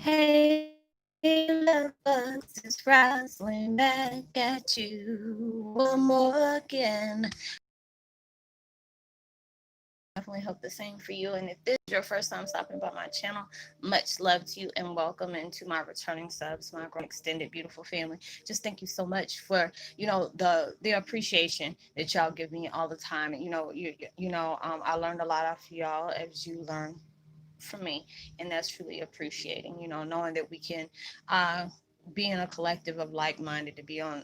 Hey, lovers, it's Roslynn back at you one more again. Definitely hope the same for you. And if this is your first time stopping by my channel, much love to you and welcome into my returning subs, my growing extended beautiful family. Just thank you so much for the appreciation that y'all give me all the time. And I learned a lot off y'all as you learn from me, and that's truly appreciating. Knowing that we can uh, be in a collective of like-minded to be on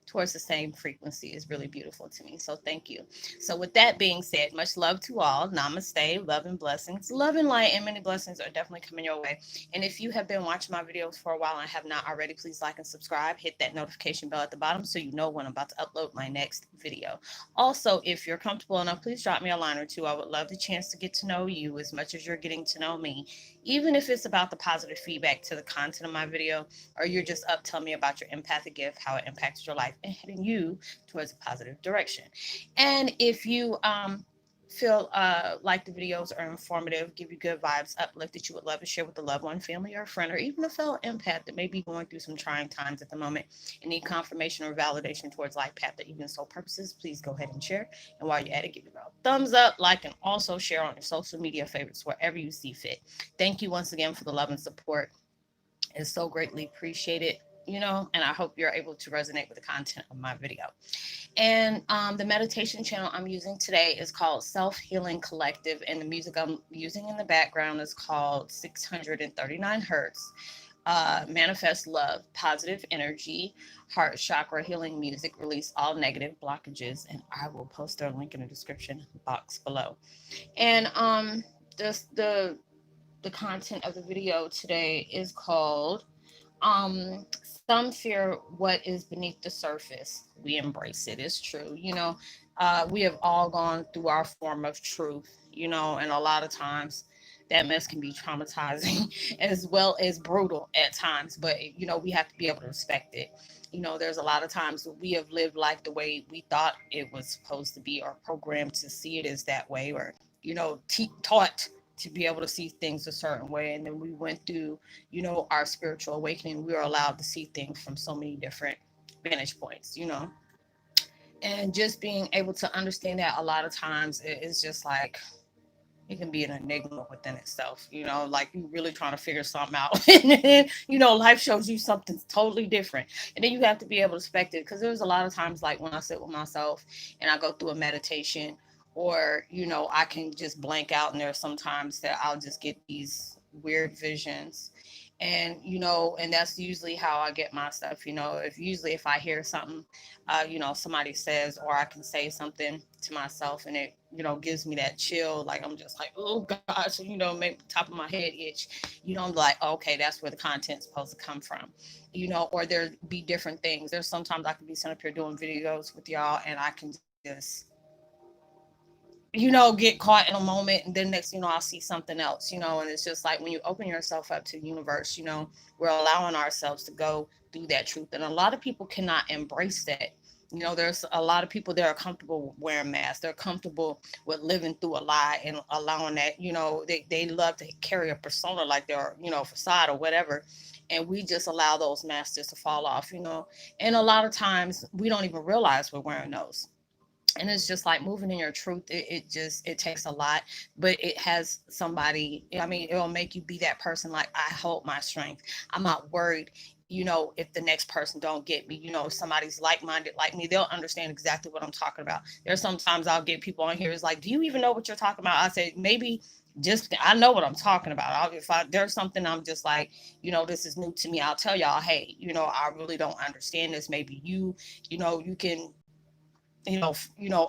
towards the same frequency is really beautiful to me. So thank you. So with that being said, much love to all. Namaste, love and blessings. Love and light and many blessings are definitely coming your way. And if you have been watching my videos for a while and have not already, please like and subscribe. Hit that notification bell at the bottom so you know when I'm about to upload my next video. Also, if you're comfortable enough, please drop me a line or two. I would love the chance to get to know you as much as you're getting to know me, even if it's about the positive feedback to the content of my video, or you're just up telling me about your empathic gift, how it impacted your life, and heading you towards a positive direction. And if you feel like the videos are informative, give you good vibes, uplift that you would love to share with a loved one, family, or a friend, or even a fellow empath that may be going through some trying times at the moment and need confirmation or validation towards life path or even soul purposes, please go ahead and share. And while you're at it, give it a thumbs up, like, and also share on your social media favorites wherever you see fit. Thank you once again for the love and support. It's so greatly appreciated. And I hope you're able to resonate with the content of my video. And the meditation channel I'm using today is called Self Healing Collective, and the music I'm using in the background is called 639 Hertz. Manifest love, positive energy, heart chakra healing music, release all negative blockages, and I will post their link in the description box below. And this the content of the video today is called some fear what is beneath the surface. We embrace it. It's true. We have all gone through our form of truth, and a lot of times that mess can be traumatizing as well as brutal at times. But, we have to be able to respect it. There's a lot of times we have lived life the way we thought it was supposed to be, or programmed to see it as that way, or, taught to be able to see things a certain way. And then we went through our spiritual awakening. We were allowed to see things from so many different vantage points. And just being able to understand that a lot of times it's just like it can be an enigma within itself, like you really trying to figure something out. And then, life shows you something totally different. And then you have to be able to respect it. Because there's a lot of times, like when I sit with myself and I go through a meditation, or, I can just blank out. And there's sometimes that I'll just get these weird visions. And, and that's usually how I get my stuff. If I hear something, somebody says, or I can say something to myself, and it, gives me that chill. Like I'm just like, oh gosh, make the top of my head itch. I'm like, okay, that's where the content's supposed to come from. Or there be different things. There's sometimes I can be sitting up here doing videos with y'all, and I can just get caught in a moment, and then next I'll see something else, and it's just like when you open yourself up to the universe, we're allowing ourselves to go through that truth. And a lot of people cannot embrace that. There's a lot of people that are comfortable wearing masks. They're comfortable with living through a lie and allowing that, they love to carry a persona, like they're, facade or whatever. And we just allow those masks just to fall off. And a lot of times we don't even realize we're wearing those. And it's just like moving in your truth. It takes a lot, but it has somebody, I mean, it'll make you be that person. Like, I hold my strength. I'm not worried, if the next person don't get me. If somebody's like-minded like me, they'll understand exactly what I'm talking about. There's sometimes I'll get people on here, it's like, do you even know what you're talking about? I say, maybe just, I know what I'm talking about. If there's something I'm just like, this is new to me, I'll tell y'all, hey, I really don't understand this. Maybe you can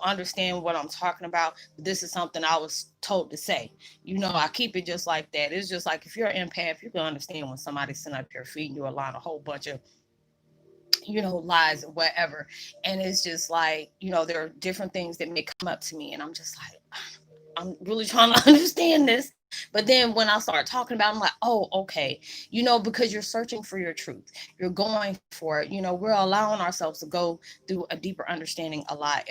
understand what I'm talking about. This is something I was told to say. I keep it just like that. It's just like, if you're an empath, you can understand when somebody's sitting up here feeding you a line, a whole bunch of, lies or whatever. And it's just like, there are different things that may come up to me, and I'm just like, I'm really trying to understand this. But then when I started talking about it, I'm like, oh, okay, because you're searching for your truth. You're going for it. We're allowing ourselves to go through a deeper understanding a lot,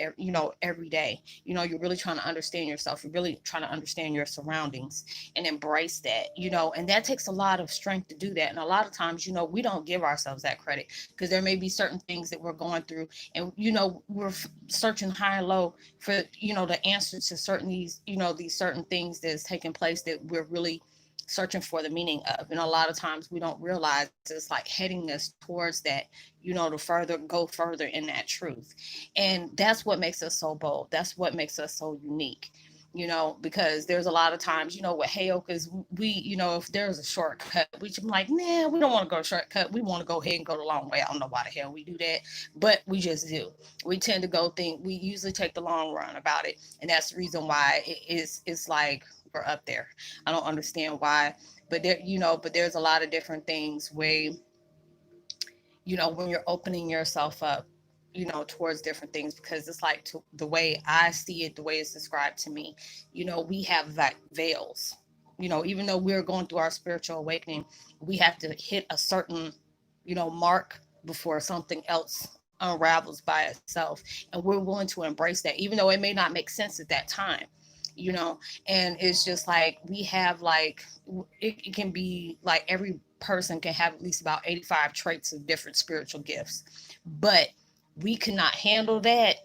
every day. You're really trying to understand yourself. You're really trying to understand your surroundings and embrace that, and that takes a lot of strength to do that. And a lot of times, we don't give ourselves that credit because there may be certain things that we're going through and, we're searching high and low for, the answer to certain these certain things that's taking place that we're really searching for the meaning of. And a lot of times we don't realize it's like heading us towards that, to go further in that truth. And that's what makes us so bold. That's what makes us so unique. Because there's a lot of times, with Heyokas, we, if there's a shortcut, we should be like, nah, we don't want to go shortcut. We want to go ahead and go the long way. I don't know why the hell we do that, but we just do. We tend to we usually take the long run about it. And that's the reason why it's like we're up there. I don't understand why, but but there's a lot of different things where, when you're opening yourself up, towards different things, because it's like the way I see it, the way it's described to me, we have like veils, even though we're going through our spiritual awakening, we have to hit a certain, mark before something else unravels by itself. And we're willing to embrace that, even though it may not make sense at that time, you know and it's just like we have like it can be like every person can have at least about 85 traits of different spiritual gifts, but we cannot handle that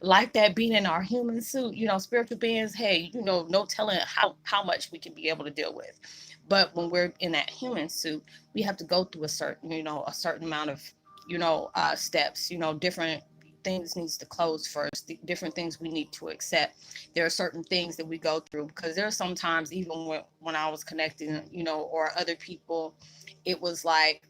like that being in our human suit. Spiritual beings, hey, no telling how much we can be able to deal with. But when we're in that human suit, we have to go through a certain amount of steps. Different things needs to close first, different things we need to accept. There are certain things that we go through, because there are sometimes, even when I was connecting, or other people, it was like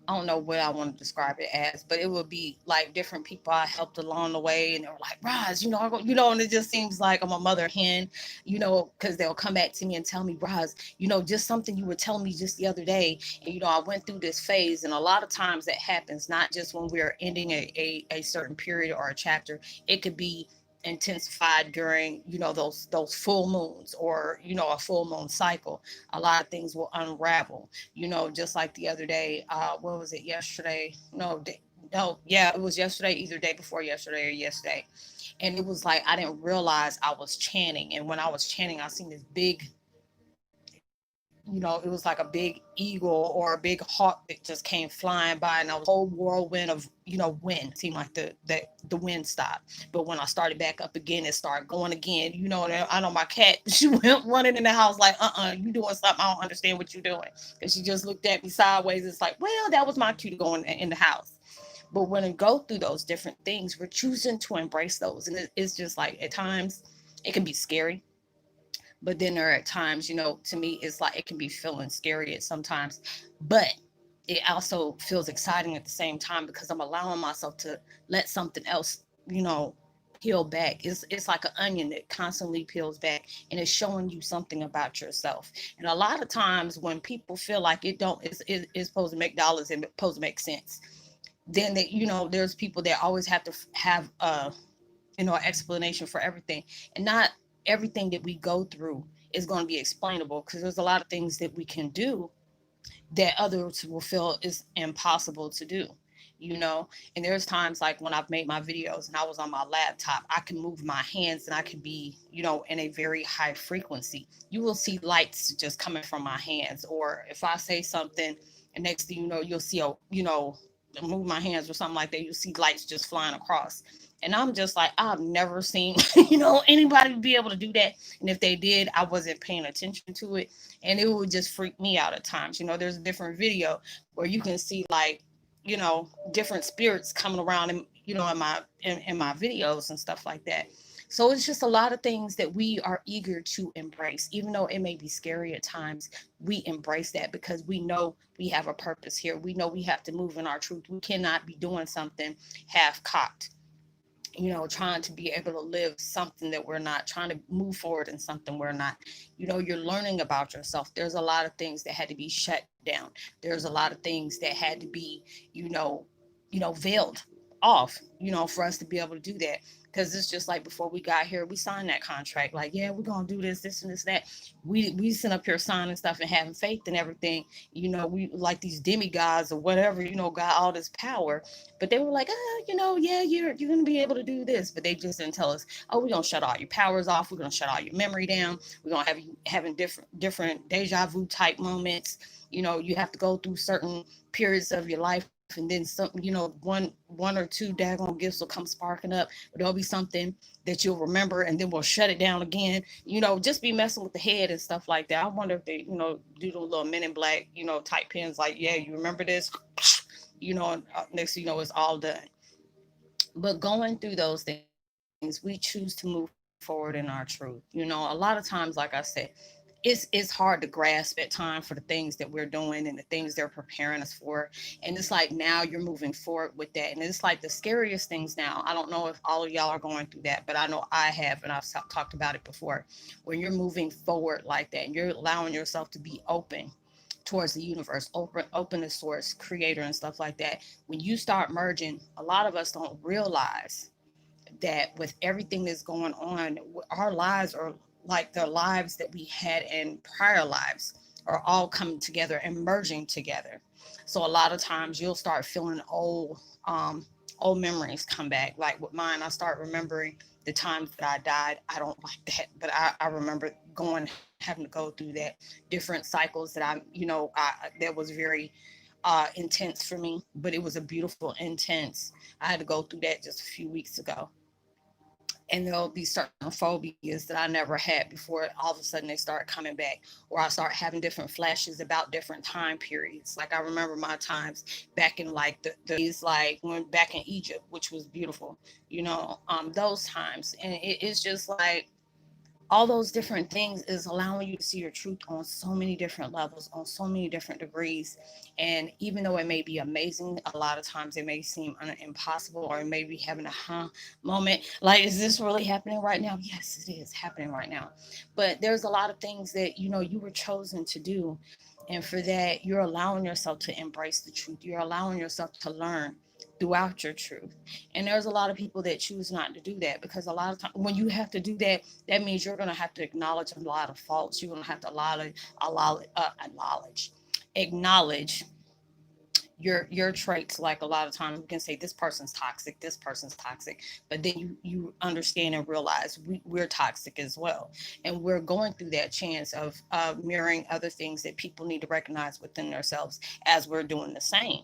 I don't know what I want to describe it as, but it would be like different people I helped along the way, and they were like, Roz, and it just seems like I'm a mother hen, because they'll come back to me and tell me, Roz, just something you were telling me just the other day, and I went through this phase. And a lot of times that happens not just when we're ending a certain period or a chapter. It could be intensified during those full moons, or a full moon cycle. A lot of things will unravel, just like the other day. What was it, yesterday? No, yeah, it was yesterday, either day before yesterday or yesterday. And it was like I didn't realize I was chanting, and when I was chanting, I seen this big, it was like a big eagle or a big hawk that just came flying by, and a whole whirlwind of wind. It seemed like the wind stopped, but when I started back up again, it started going again. And I know my cat, she went running in the house like, you doing something, I don't understand what you're doing. And she just looked at me sideways. It's like, well, that was my cue to go in the house. But when we go through those different things, we're choosing to embrace those. And it's just like, at times it can be scary, but then there are times, to me, it's like it can be feeling scary at sometimes, but it also feels exciting at the same time, because I'm allowing myself to let something else, peel back. It's like an onion that constantly peels back, and it's showing you something about yourself. And a lot of times when people feel like it's supposed to make dollars and supposed to make sense, then there's people that always have to have explanation for everything. And not everything that we go through is going to be explainable, because there's a lot of things that we can do that others will feel is impossible to do. And there's times like when I've made my videos and I was on my laptop, I can move my hands and I can be, in a very high frequency. You will see lights just coming from my hands. Or if I say something, and next thing you know, you'll see move my hands or something like that, you'll see lights just flying across. And I'm just like, I've never seen, anybody be able to do that. And if they did, I wasn't paying attention to it. And it would just freak me out at times. There's a different video where you can see like, different spirits coming around and, in my videos and stuff like that. So it's just a lot of things that we are eager to embrace, even though it may be scary at times. We embrace that because we know we have a purpose here. We know we have to move in our truth. We cannot be doing something half cocked, trying to be able to live something that we're not, trying to move forward in something we're not. You're learning about yourself. There's a lot of things that had to be shut down. There's a lot of things that had to be, veiled off, for us to be able to do that. because it's just like before we got here, we signed that contract. Like, yeah, we're gonna do this and this and that. We sent up here signing stuff and having faith and everything. We like these demigods or whatever. Got all this power, but they were like, yeah, you're gonna be able to do this, but they just didn't tell us. Oh, we're gonna shut all your powers off. We're gonna shut all your memory down. We're gonna have you having different deja vu type moments. You have to go through certain periods of your life, and then some, one or two daggone gifts will come sparking up. There'll be something that you'll remember, and then we'll shut it down again. Just be messing with the head and stuff like that. I wonder if they, do the little Men in Black, type pins, like, yeah, you remember this, and next thing you know, it's all done. But going through those things, we choose to move forward in our truth. A lot of times, like I said, it's hard to grasp at time for the things that we're doing and the things they're preparing us for. And it's like now you're moving forward with that. And it's like the scariest things now. I don't know if all of y'all are going through that, but I know I have, and I've talked about it before. When you're moving forward like that and you're allowing yourself to be open towards the universe, open to source, creator, and stuff like that. When you start merging, a lot of us don't realize that with everything that's going on, our lives are like the lives that we had in prior lives are all coming together and merging together. So a lot of times you'll start feeling old memories come back. Like with mine, I start remembering the times that I died. I don't like that, but I remember having to go through that, different cycles that that was very intense for me, but it was a beautiful intense. I had to go through that just a few weeks ago, and there'll be certain phobias that I never had before. All of a sudden they start coming back, or I start having different flashes about different time periods. Like I remember my times back in like the days, like when back in Egypt, which was beautiful, those times. And it's just like all those different things is allowing you to see your truth on so many different levels, on so many different degrees. And even though it may be amazing, a lot of times it may seem impossible, or it may be having a moment. Like, is this really happening right now? Yes, it is happening right now. But there's a lot of things that, you were chosen to do. And for that, you're allowing yourself to embrace the truth. You're allowing yourself to learn throughout your truth. And there's a lot of people that choose not to do that, because a lot of times when you have to do that, that means you're going to have to acknowledge a lot of faults. You're going to have to acknowledge your traits. Like a lot of times we can say this person's toxic, but then you understand and realize we're toxic as well, and we're going through that chance of mirroring other things that people need to recognize within themselves as we're doing the same.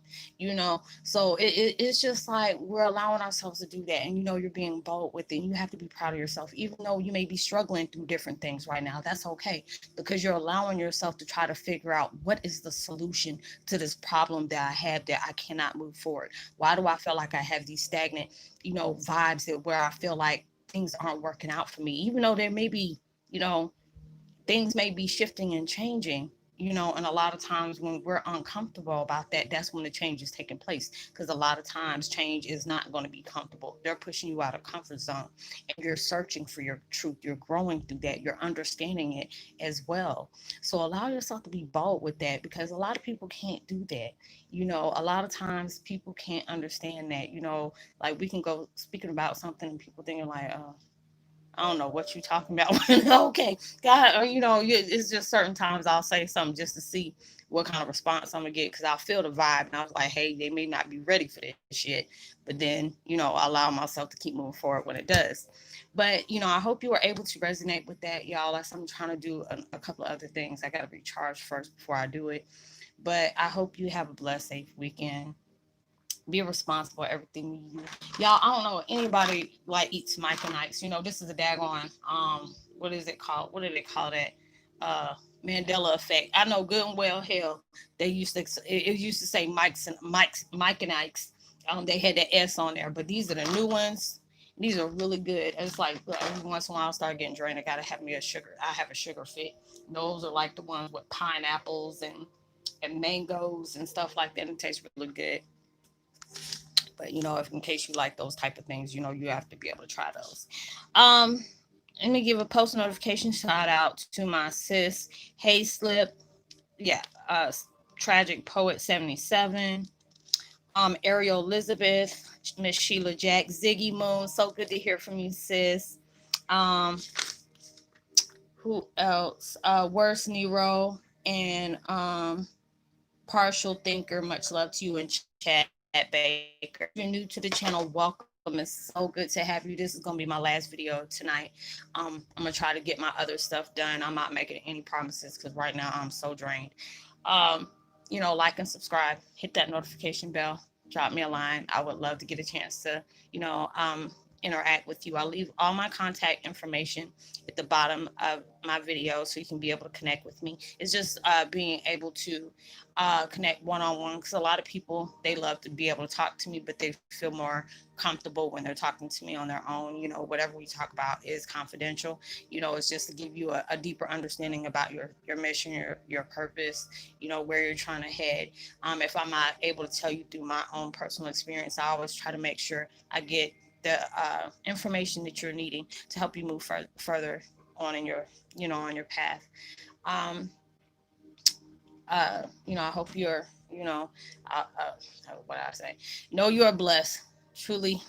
So it's just like we're allowing ourselves to do that, and you're being bold with it. You have to be proud of yourself, even though you may be struggling through different things right now. That's okay, because you're allowing yourself to try to figure out what is the solution to this problem that I have, that I cannot move forward. Why do I feel like I have these stagnant, vibes that where I feel like things aren't working out for me, even though there may be, you know, things may be shifting and changing, and a lot of times when we're uncomfortable about that, that's when the change is taking place, because a lot of times change is not going to be comfortable. They're pushing you out of comfort zone, and you're searching for your truth. You're growing through that. You're understanding it as well. So allow yourself to be bold with that, because a lot of people can't do that. A lot of times people can't understand that. Like, we can go speaking about something and people thinking like, I don't know what you're talking about. Okay, God, or it's just certain times I'll say something just to see what kind of response I'm gonna get, because I'll feel the vibe, and I was like, hey, they may not be ready for this shit, but then I allow myself to keep moving forward when it does. But I hope you were able to resonate with that, y'all. As I'm trying to do a couple of other things, I gotta recharge first before I do it. But I hope you have a blessed, safe weekend. Be responsible for everything you do. Y'all, I don't know anybody like eats Mckoy. This is a daggone what is it called? What do they call that? Mandela effect. I know good and well, hell, they used to it used to say Mike and Ike's. They had that S on there, but these are the new ones. These are really good. It's like, every once in a while I start getting drained. I gotta have me a sugar. I have a sugar fit. Those are like the ones with pineapples and mangoes and stuff like that. It tastes really good. But if in case you like those type of things, you have to be able to try those. Um, Let me give a post notification shout out to my sis, Hey Slip. Yeah, tragic poet 77. Ariel Elizabeth, Miss Sheila Jack, Ziggy Moon. So good to hear from you, sis. Um, who else? Worst Nero and Partial Thinker. Much love to you in chat, Baker. If you're new to the channel, welcome. It's so good to have you. This is gonna be my last video tonight. I'm gonna try to get my other stuff done. I'm not making any promises because right now I'm so drained. Um, like and subscribe, hit that notification bell, drop me a line. I would love to get a chance to, you know, um, interact with you. I'll leave all my contact information at the bottom of my video so you can be able to connect with me. It's just being able to connect one on one because a lot of people they love to be able to talk to me, but they feel more comfortable when they're talking to me on their own. Whatever we talk about is confidential. It's just to give you a deeper understanding about your mission, your purpose. Where you're trying to head. If I'm not able to tell you through my own personal experience, I always try to make sure I get the information that you're needing to help you move further on in your on your path. um I hope you're, what I say, know you're blessed, truly.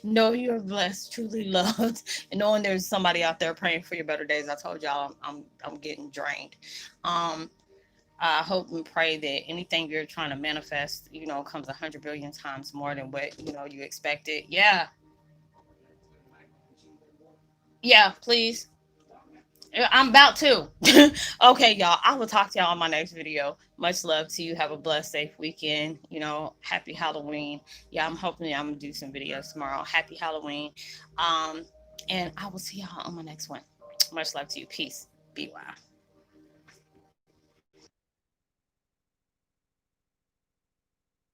Know you're blessed, truly loved, and knowing there's somebody out there praying for your better days. I told y'all I'm getting drained. Um, I hope and pray that anything you're trying to manifest, comes 100 billion times more than what you expected. Yeah, yeah, please. I'm about to. Okay, y'all. I will talk to y'all on my next video. Much love to you. Have a blessed, safe weekend. Happy Halloween. Yeah, I'm hoping I'm gonna do some videos tomorrow. Happy Halloween. Um, and I will see y'all on my next one. Much love to you. Peace. Be well.